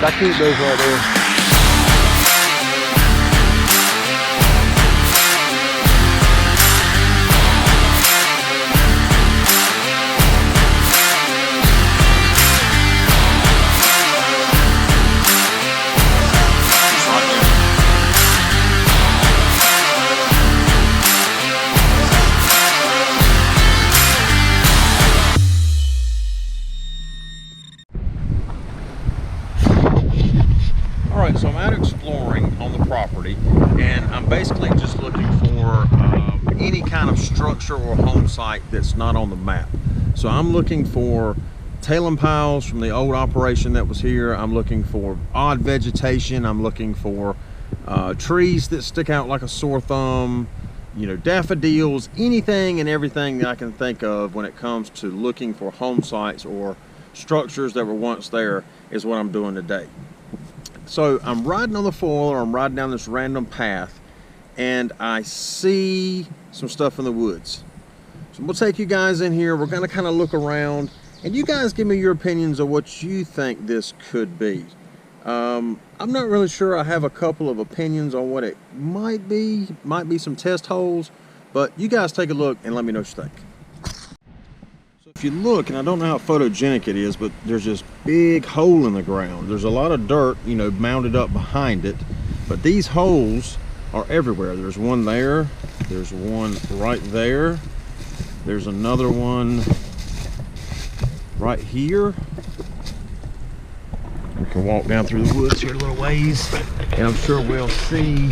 I keep those right there. Alright, so I'm out exploring on the property, and I'm basically just looking for any kind of structure or home site that's not on the map. So I'm looking for tailing piles from the old operation that was here. I'm looking for odd vegetation. I'm looking for trees that stick out like a sore thumb, you know, daffodils, anything and everything that I can think of when it comes to looking for home sites or structures that were once there is what I'm doing today. So I'm riding on the four-wheeler, I'm riding down this random path, and I see some stuff in the woods. So we'll take you guys in here, we're gonna kind of look around, and you guys give me your opinions of what you think this could be. I'm not really sure. I have a couple of opinions on what it might be some test holes, but you guys take a look and let me know what you think. If you look, and I don't know how photogenic it is, but there's this big hole in the ground. There's a lot of dirt, you know, mounded up behind it, but these holes are everywhere. There's one there, there's one right there, there's another one right here. We can walk down through the woods here a little ways, and I'm sure we'll see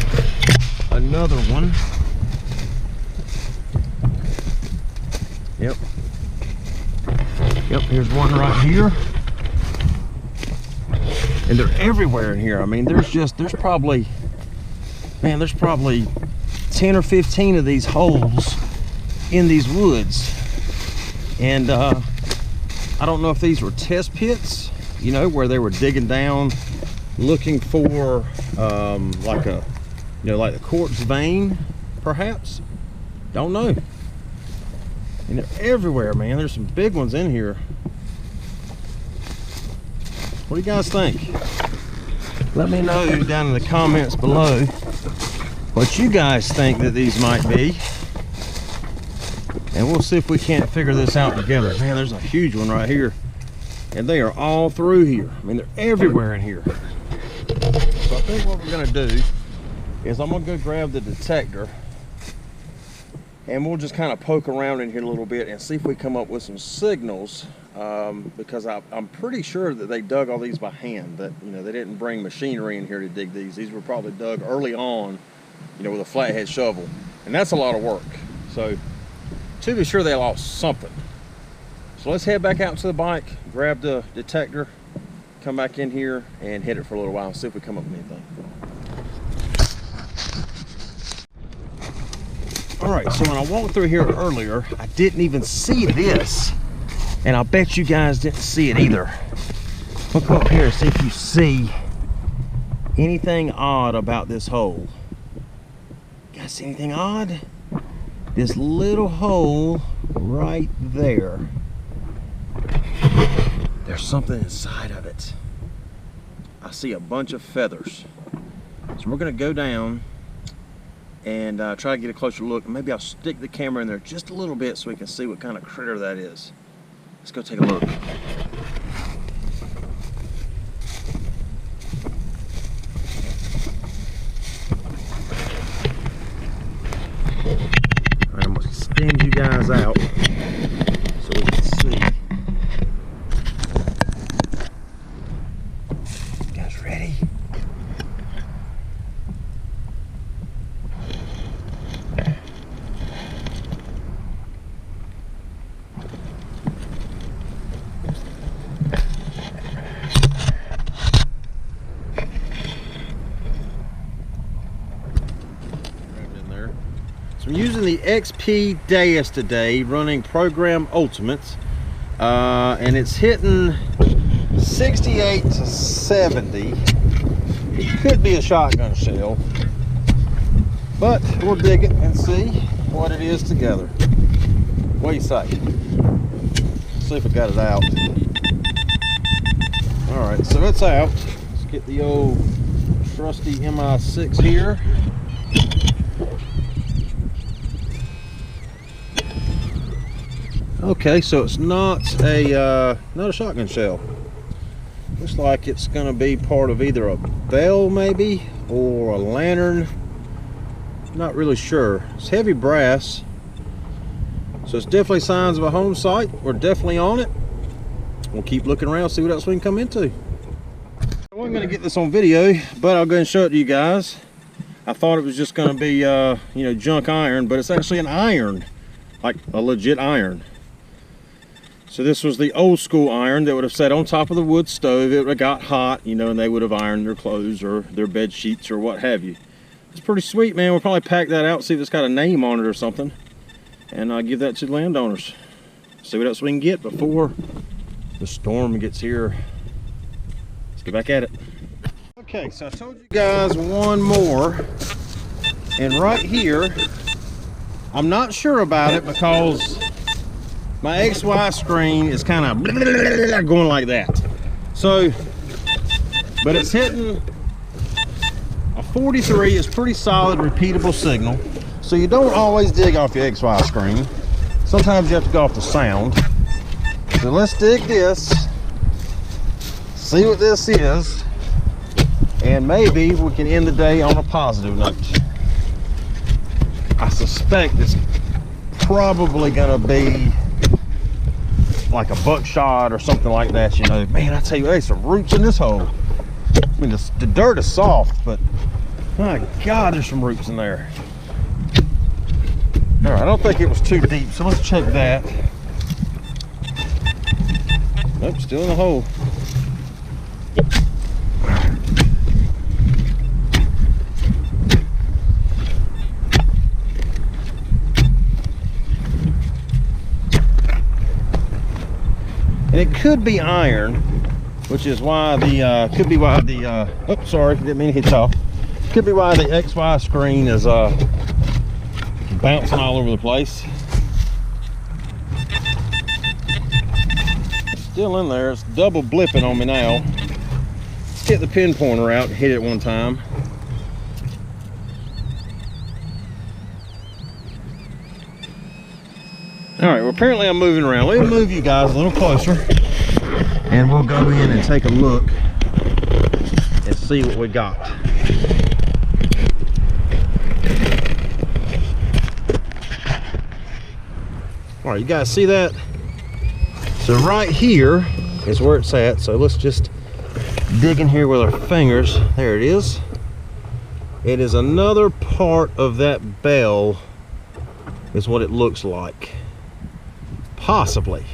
another one. Yep. Yep, here's one right here. And they're everywhere in here. I mean, there's probably 10 or 15 of these holes in these woods. And I don't know if these were test pits, you know, where they were digging down looking for like a, you know, like the quartz vein, perhaps. Don't know. And they're everywhere, man. There's some big ones in here. What do you guys think? Let me know down in the comments below what you guys think that these might be. And we'll see if we can't figure this out together. Man, there's a huge one right here. And they are all through here. I mean, they're everywhere in here. So I think what we're gonna do is I'm gonna go grab the detector, and we'll just kind of poke around in here a little bit and see if we come up with some signals, because I'm pretty sure that they dug all these by hand. That, you know, they didn't bring machinery in here to dig these. These were probably dug early on, you know, with a flathead shovel, and that's a lot of work. So to be sure, they lost something. So let's head back out to the bike, grab the detector, come back in here and hit it for a little while and see if we come up with anything. All right, so when I walked through here earlier, I didn't even see this, and I bet you guys didn't see it either. Look up here, see if you see anything odd about this hole. You guys see anything odd? This little hole right there. There's something inside of it. I see a bunch of feathers. So we're gonna go down and try to get a closer look. Maybe I'll stick the camera in there just a little bit so we can see what kind of critter that is. Let's go take a look. All right, I'm gonna extend you guys out so we can see. You guys ready? So I'm using the XP Deus today, running Program Ultimates, and it's hitting 68 to 70. It could be a shotgun shell, but we'll dig it and see what it is together. What do you say? See if I got it out. All right, so it's out. Get the old trusty MI6 here. Okay, so it's not a shotgun shell. Looks like it's going to be part of either a bell maybe or a lantern. Not really sure. It's heavy brass, so it's definitely signs of a home site. We're definitely on it. We'll keep looking around, see what else we can come into. I wasn't going to get this on video, but I'll go and show it to you guys. I thought it was just going to be you know, junk iron, but it's actually an iron, like a legit iron. So this was the old school iron that would have sat on top of the wood stove. It would have got hot, you know, and they would have ironed their clothes or their bed sheets or what have you. It's pretty sweet, man. We'll probably pack that out, see if it's got a name on it or something, and give that to the landowners. See what else we can get before the storm gets here. Let's get back at it. Okay, so I told you guys one more, and right here, I'm not sure about it because my XY screen is kind of going like that. So, but it's hitting a 43 is pretty solid, repeatable signal. So you don't always dig off your XY screen. Sometimes you have to go off the sound. So let's dig this, see what this is, and maybe we can end the day on a positive note. I suspect it's probably gonna be like a buckshot or something like that, you know. Man, I tell you, there's some roots in this hole. I mean, the dirt is soft, but my God, there's some roots in there. All right, I don't think it was too deep, so let's check that. Nope, still in the hole. And it could be iron, which is why the oh, sorry, didn't mean to hit y'all. Could be why the XY screen is bouncing all over the place. Still in there. It's double blipping on me now. Let's get the pin pointer out and hit it one time. All right, well, apparently I'm moving around. Let me move you guys a little closer, and we'll go in and take a look and see what we got. All right, you guys see that? So right here is where it's at. So let's just dig in here with our fingers. There it is. It is another part of that bell, is what it looks like. Possibly.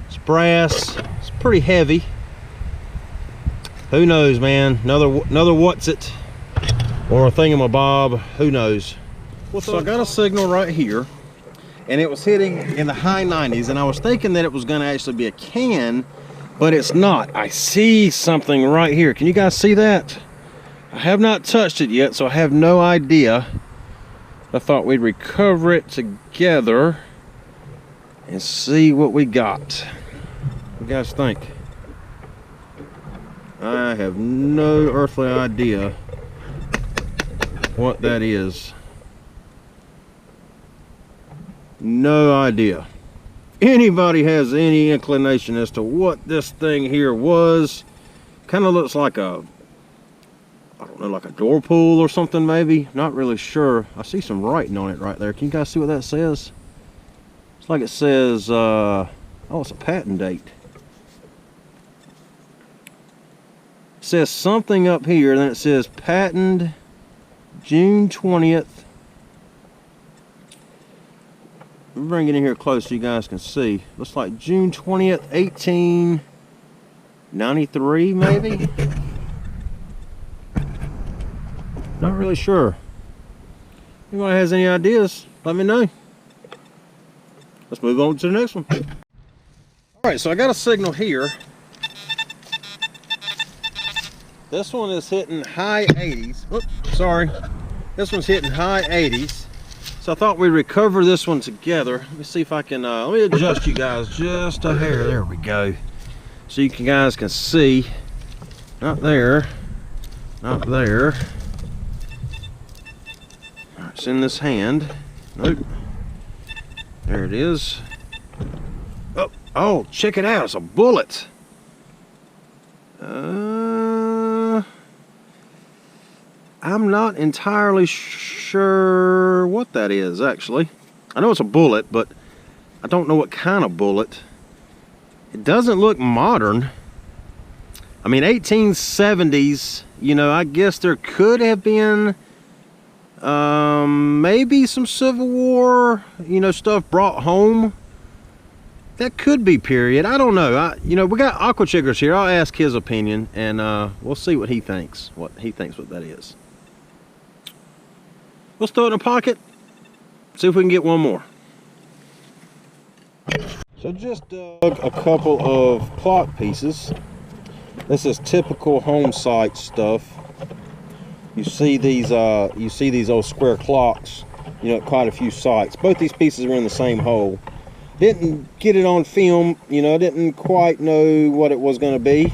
It's brass. It's pretty heavy. Who knows, man? Another what's it or a thingamabob. Who knows? Well, so I got a signal right here, and it was hitting in the high 90s, and I was thinking that it was going to actually be a can, but it's not. I see something right here. Can you guys see that? I have not touched it yet, so I have no idea. I thought we'd recover it together and see what we got. What do you guys think? I have no earthly idea what that is. No idea. Anybody has any inclination as to what this thing here was? Kind of looks like a, I don't know, like a door pull or something maybe. Not really sure. I see some writing on it right there. Can you guys see what that says? It's like it says, oh, it's a patent date. It says something up here, then it says patent June 20th. Let me bring it in here close so you guys can see. Looks like June 20th, 1893 maybe? Not really sure. Anybody has any ideas, let me know. Let's move on to the next one. Alright, so I got a signal here. This one is hitting high 80s. Oops, sorry. This one's hitting high 80s. So I thought we'd recover this one together. Let me see if I can, let me adjust you guys just a hair. There we go. So you guys can see. Not there. Not there. It's in this hand. Nope. There it is. Oh, oh, check it out. It's a bullet. I'm not entirely sure what that is, actually. I know it's a bullet, but I don't know what kind of bullet. It doesn't look modern. I mean, 1870s, you know, I guess there could have been maybe some Civil War, you know, stuff brought home. That could be period. I don't know. You know, we got Aqua Chiggers here. I'll ask his opinion, and we'll see what he thinks. What that is. Let's throw it in a pocket. See if we can get one more. So just dug a couple of clock pieces. This is typical home site stuff. You see these old square clocks, you know, at quite a few sites. Both these pieces are in the same hole. Didn't get it on film, you know, didn't quite know what it was going to be,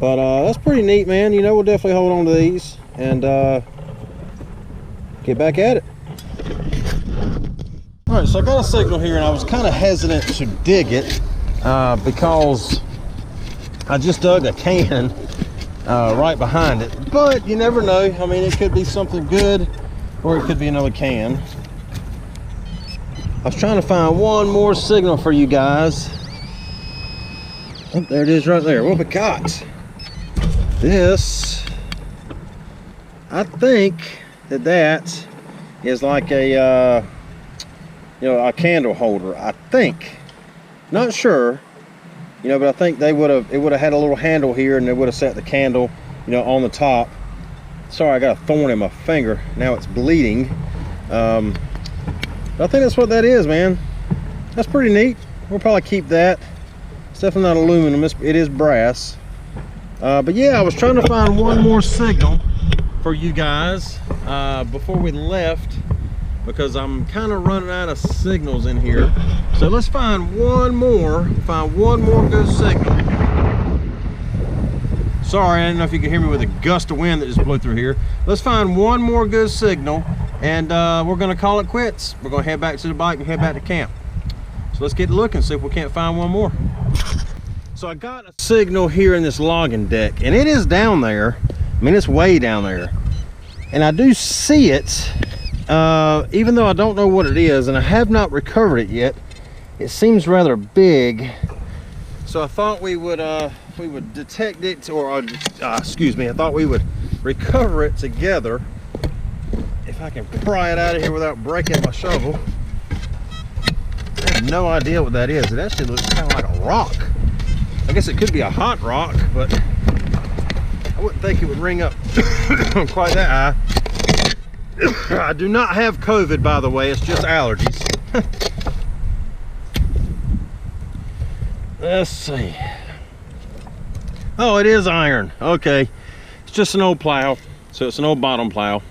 but that's pretty neat, man. You know, we'll definitely hold on to these and get back at it. All right, so I got a signal here, and I was kind of hesitant to dig it because I just dug a can right behind it, but you never know. I mean, it could be something good, or it could be another can. I was trying to find one more signal for you guys. Oh, there it is right there. What we got? This, I think that is like a, you know, a candle holder. I think, not sure, you know, but I think it would have had a little handle here, and they would have set the candle, you know, on the top. Sorry, I got a thorn in my finger. Now it's bleeding. I think that's what that is, man. That's pretty neat. We'll probably keep that. It's definitely not aluminum. It is brass. But yeah, I was trying to find one more signal for you guys before we left, because I'm kind of running out of signals in here. So let's find one more good signal. Sorry, I don't know if you can hear me with a gust of wind that just blew through here. Let's find one more good signal, and we're gonna call it quits. We're gonna head back to the bike and head back to camp. So let's get looking, see if we can't find one more. So I got a signal here in this logging deck, and it is down there. I mean, it's way down there. And I do see it, even though I don't know what it is, and I have not recovered it yet. It seems rather big. So I thought we would detect it, or excuse me, I thought we would recover it together. If I can pry it out of here without breaking my shovel. I have no idea what that is. It actually looks kind of like a rock. I guess it could be a hot rock, but I wouldn't think it would ring up quite that high. I do not have COVID, by the way. It's just allergies. Let's see. Oh, it is iron. Okay. It's just an old plow. So it's an old bottom plow.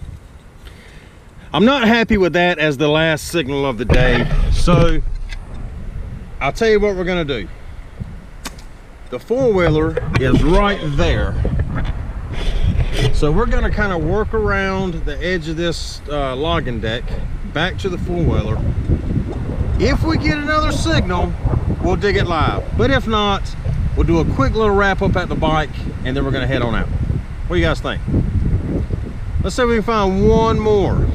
I'm not happy with that as the last signal of the day. So I'll tell you what we're gonna do. The four-wheeler is right there. So we're gonna kind of work around the edge of this logging deck back to the four-wheeler. If we get another signal, we'll dig it live. But if not, we'll do a quick little wrap up at the bike, and then we're gonna head on out. What do you guys think? Let's see if we can find one more.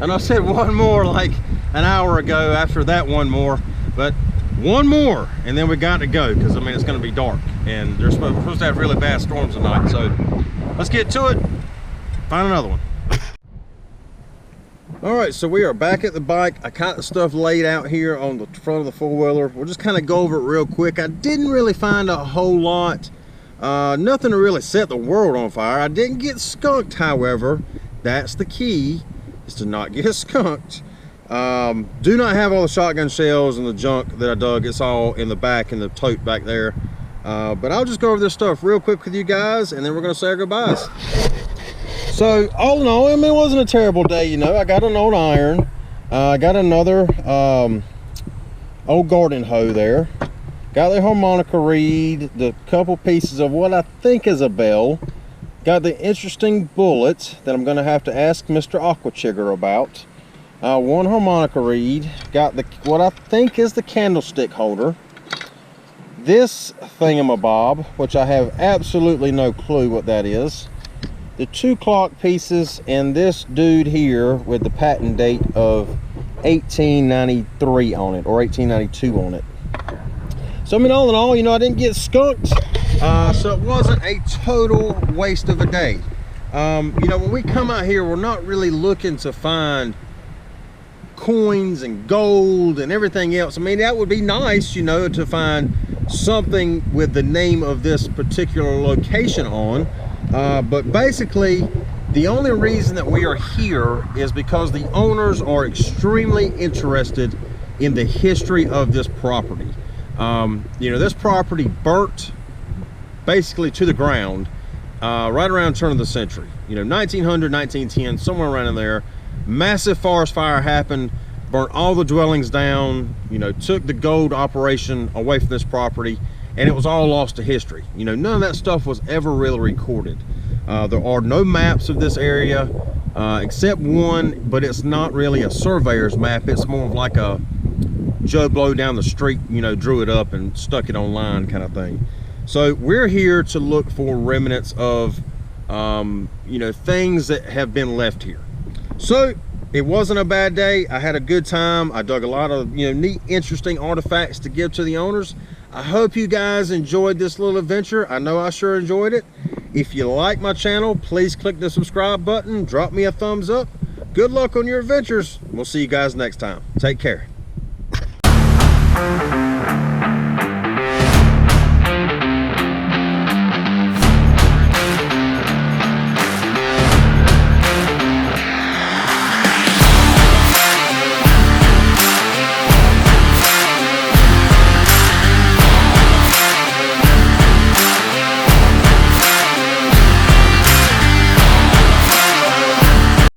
And I said one more like an hour ago after that one more, but one more, and then we got to go, because I mean, it's gonna be dark, and we're supposed to have really bad storms tonight. So let's get to it, find another one. All right, so we are back at the bike. I got the stuff laid out here on the front of the four-wheeler. We'll just kind of go over it real quick. I didn't really find a whole lot. Nothing to really set the world on fire. I didn't get skunked, however. That's the key, is to not get skunked. Do not have all the shotgun shells and the junk that I dug. It's all in the back, in the tote back there. But I'll just go over this stuff real quick with you guys, and then we're gonna say our goodbyes. So all in all, I mean, it wasn't a terrible day, you know. I got an old iron. I got another old garden hoe there. Got the harmonica reed, the couple pieces of what I think is a bell. Got the interesting bullet that I'm going to have to ask Mr. Chigger about. One harmonica reed. Got the what I think is the candlestick holder. This thingamabob, which I have absolutely no clue what that is. The 2 clock pieces, and this dude here with the patent date of 1893 on it, or 1892 on it. So I mean, all in all, you know, I didn't get skunked, so it wasn't a total waste of a day. You know, when we come out here, we're not really looking to find coins and gold and everything else. I mean, that would be nice, you know, to find something with the name of this particular location on, but basically the only reason that we are here is because the owners are extremely interested in the history of this property. You know, this property burnt basically to the ground right around turn of the century, you know, 1900, 1910, somewhere around in there. Massive forest fire happened, burnt all the dwellings down, you know, took the gold operation away from this property, and it was all lost to history. You know, none of that stuff was ever really recorded. There are no maps of this area except one, but it's not really a surveyor's map. It's more of like a Joe Blow down the street, you know, drew it up and stuck it online kind of thing. So we're here to look for remnants of you know, things that have been left here. So it wasn't a bad day. I had a good time. I dug a lot of, you know, neat, interesting artifacts to give to the owners. I hope you guys enjoyed this little adventure. I know I sure enjoyed it. If you like my channel, please click the subscribe button, drop me a thumbs up. Good luck on your adventures. We'll see you guys next time. Take care.